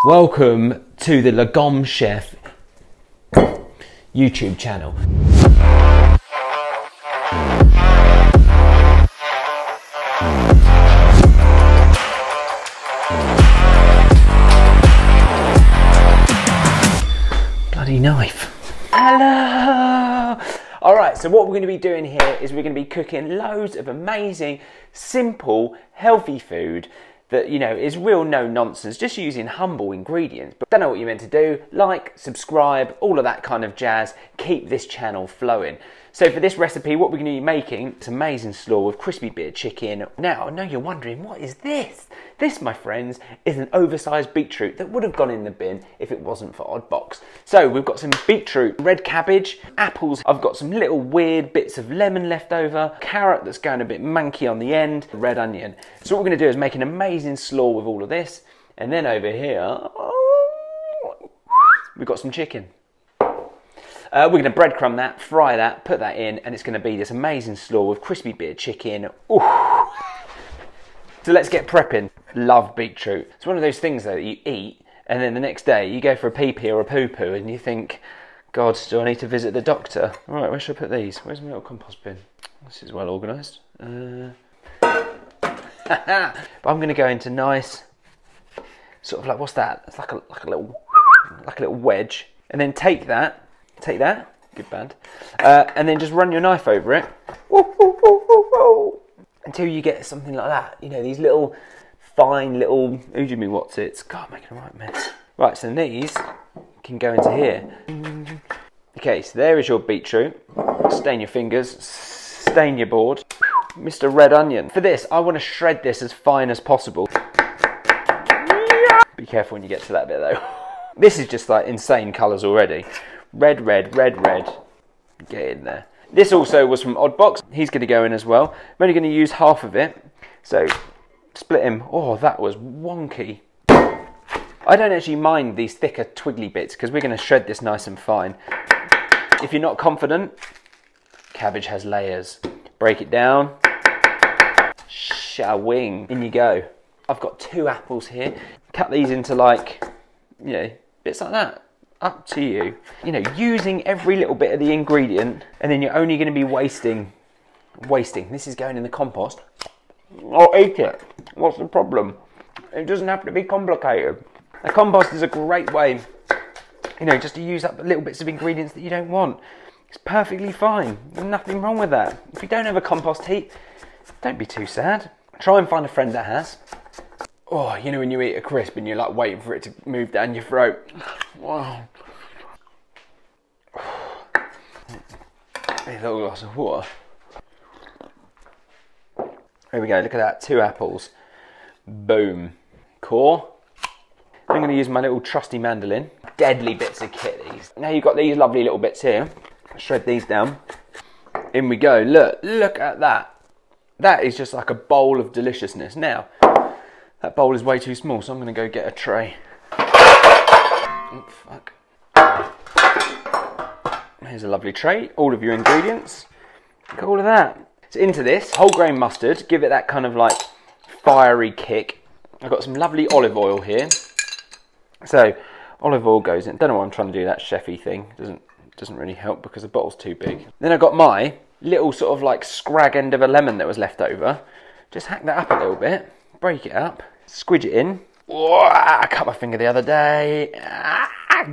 Welcome to the Lagom Chef YouTube channel. Bloody knife. Hello! Alright, so what we're going to be doing here is we're going to be cooking loads of amazing, simple, healthy food that, you know, is real no nonsense, just using humble ingredients. But don't know what you're meant to do. Like, subscribe, all of that kind of jazz. Keep this channel flowing. So for this recipe, what we're going to be making is amazing slaw with crispy bit of chicken. Now, I know you're wondering, what is this? This, my friends, is an oversized beetroot that would have gone in the bin if it wasn't for Oddbox. So we've got some beetroot, red cabbage, apples. I've got some little weird bits of lemon left over, carrot that's going a bit manky on the end, red onion. So what we're going to do is make an amazing slaw with all of this. And then over here, we've got some chicken. We're going to breadcrumb that, fry that, put that in, and it's going to be this amazing slaw with crispy bit of chicken. Ooh. So let's get prepping. Love beetroot. It's one of those things though that you eat, and then the next day you go for a pee-pee or a poo-poo, and you think, God, do I need to visit the doctor? All right, where should I put these? Where's my little compost bin? This is well organised. But I'm going to go into nice, sort of like, what's that? It's like a little wedge, and then take that, good band, and then just run your knife over it, until you get something like that. You know, these little fine little what's-its. God, I'm making a right mess. Right, so these can go into here. Okay, so there is your beetroot. Stain your fingers, stain your board. Mr. Red Onion. For this, I want to shred this as fine as possible. Be careful when you get to that bit though. This is just like insane colours already. Red, red, red, red. Get in there. This also was from Oddbox. He's going to go in as well. I'm only going to use half of it. So, split him. Oh, that was wonky. I don't actually mind these thicker, twiggly bits because we're going to shred this nice and fine. If you're not confident, cabbage has layers. Break it down. Shawing. In you go. I've got 2 apples here. Cut these into like, you know, bits like that. Up to you. You know, using every little bit of the ingredient, and then you're only going to be wasting. This is going in the compost. I'll eat it. What's the problem? It doesn't have to be complicated. A compost is a great way, you know, just to use up little bits of ingredients that you don't want. It's perfectly fine. There's nothing wrong with that. If you don't have a compost heap, don't be too sad. Try and find a friend that has. Oh, you know when you eat a crisp and you're like waiting for it to move down your throat. Wow. A little glass of water. There we go, look at that, 2 apples. Boom. Core. I'm going to use my little trusty mandolin. Deadly bits of kit, these. Now you've got these lovely little bits here. Shred these down. In we go. Look at that. That is just like a bowl of deliciousness. Now, that bowl is way too small, so I'm going to go get a tray. Oh, fuck. Here's a lovely tray. All of your ingredients. Look at all of that. So into this, whole grain mustard. Give it that kind of like fiery kick. I've got some lovely olive oil here. So, olive oil goes in. Don't know why I'm trying to do that chefy thing. Doesn't really help because the bottle's too big. Then I've got my little sort of like scrag end of a lemon that was left over. Just hack that up a little bit. Break it up, squidge it in. Whoa, I cut my finger the other day.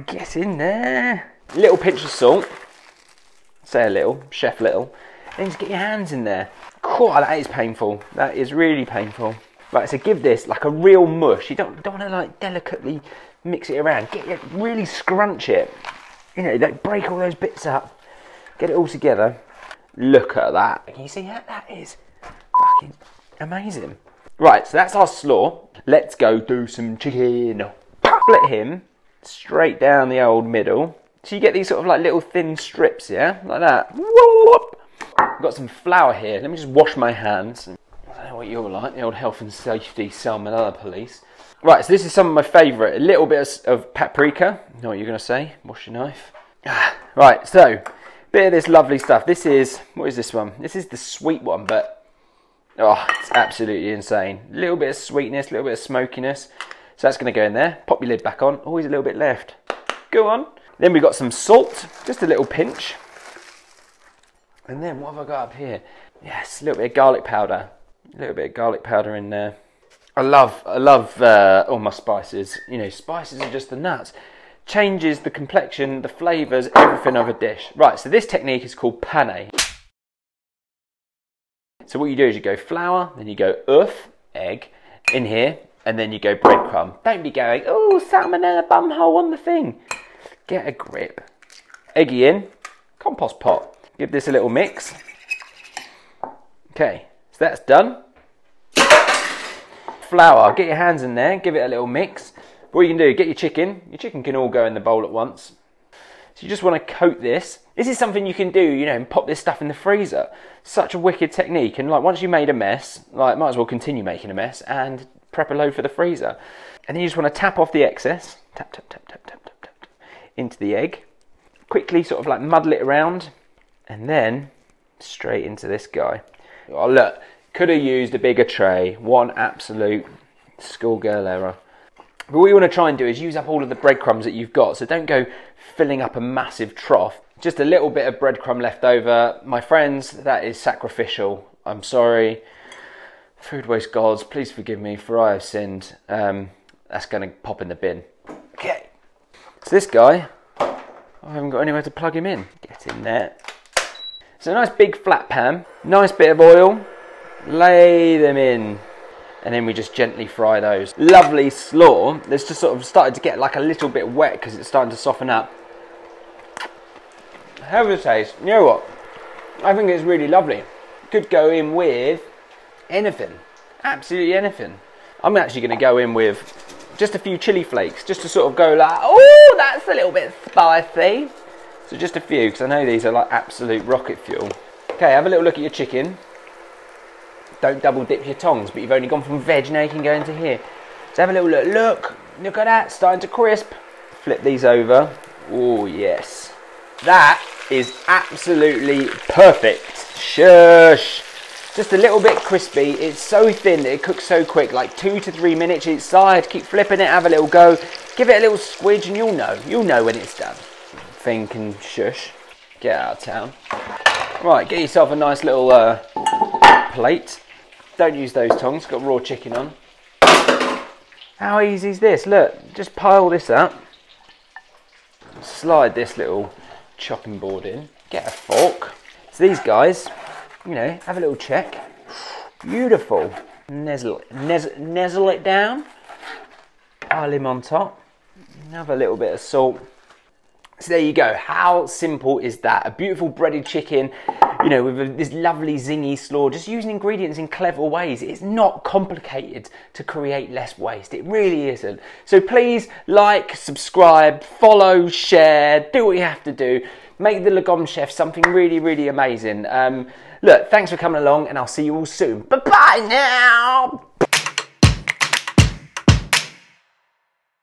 Get in there. Little pinch of salt. Say a little, chef little. Then just get your hands in there. Cool, that is painful. That is really painful. Right, so give this like a real mush. You don't want to like delicately mix it around. Get it, really scrunch it. You know, like break all those bits up. Get it all together. Look at that. Can you see that? That is fucking amazing. Right, so that's our slaw. Let's go do some chicken. Split him straight down the old middle. So you get these sort of like little thin strips, yeah? Like that. I've got some flour here. Let me just wash my hands. I don't know what you're like, the old health and safety salmonella police. Right, so this is some of my favourite. A little bit of paprika. You know what you're going to say. Wash your knife. Right, so bit of this lovely stuff. This is, what is this one? This is the sweet one, but oh, it's absolutely insane. A little bit of sweetness, a little bit of smokiness. So that's going to go in there. Pop your lid back on. Always a little bit left. Go on. Then we've got some salt, just a little pinch. And then what have I got up here? Yes, a little bit of garlic powder. A little bit of garlic powder in there. I love all my spices. You know, spices are just the nuts. Changes the complexion, the flavours, everything of a dish. Right, so this technique is called Panne. So what you do is you go flour, then you go egg, in here, and then you go breadcrumb. Don't be going, oh, salmonella bumhole on the thing. Get a grip. Eggy in, compost pot. Give this a little mix. Okay, so that's done. Flour, get your hands in there, give it a little mix. What you can do, get your chicken can all go in the bowl at once. So you just want to coat this. This is something you can do, you know, and pop this stuff in the freezer. Such a wicked technique, and like once you made a mess, like might as well continue making a mess and prep a load for the freezer. And then you just want to tap off the excess, tap, into the egg. Quickly sort of like muddle it around, and then straight into this guy. Oh look, could have used a bigger tray, one absolute schoolgirl error. But what you want to try and do is use up all of the breadcrumbs that you've got. So don't go filling up a massive trough. Just a little bit of breadcrumb left over. My friends, that is sacrificial. I'm sorry. Food waste gods, please forgive me, for I have sinned. That's going to pop in the bin. Okay. So this guy, I haven't got anywhere to plug him in. Get in there. So a nice big flat pan. Nice bit of oil. Lay them in. And then we just gently fry those. Lovely slaw. It's just sort of started to get like a little bit wet because it's starting to soften up. Have a taste. You know what? I think it's really lovely. Could go in with anything. Absolutely anything. I'm actually going to go in with just a few chili flakes. Just to sort of go like, oh, that's a little bit spicy. So just a few, because I know these are like absolute rocket fuel. Okay, have a little look at your chicken. Don't double dip your tongs, but you've only gone from veg, now you can go into here. So have a little look. Look at that, starting to crisp. Flip these over. Oh yes. That is absolutely perfect. Shush. Just a little bit crispy. It's so thin that it cooks so quick, like 2 to 3 minutes each side. Keep flipping it, have a little go. Give it a little squidge and you'll know when it's done. Think and shush. Get out of town. Right, get yourself a nice little plate. Don't use those tongs, got raw chicken on. How easy is this? Look, just pile this up. Slide this little chopping board in. Get a fork. So these guys, you know, have a little check. Beautiful. Nuzzle it down. Pile him on top. Have a little bit of salt. So there you go. How simple is that? A beautiful breaded chicken, you know, with this lovely zingy slaw, just using ingredients in clever ways. It's not complicated to create less waste. It really isn't. So please like, subscribe, follow, share, do what you have to do. Make the Lagom chef something really, really amazing. Look, thanks for coming along and I'll see you all soon. Bye-bye now.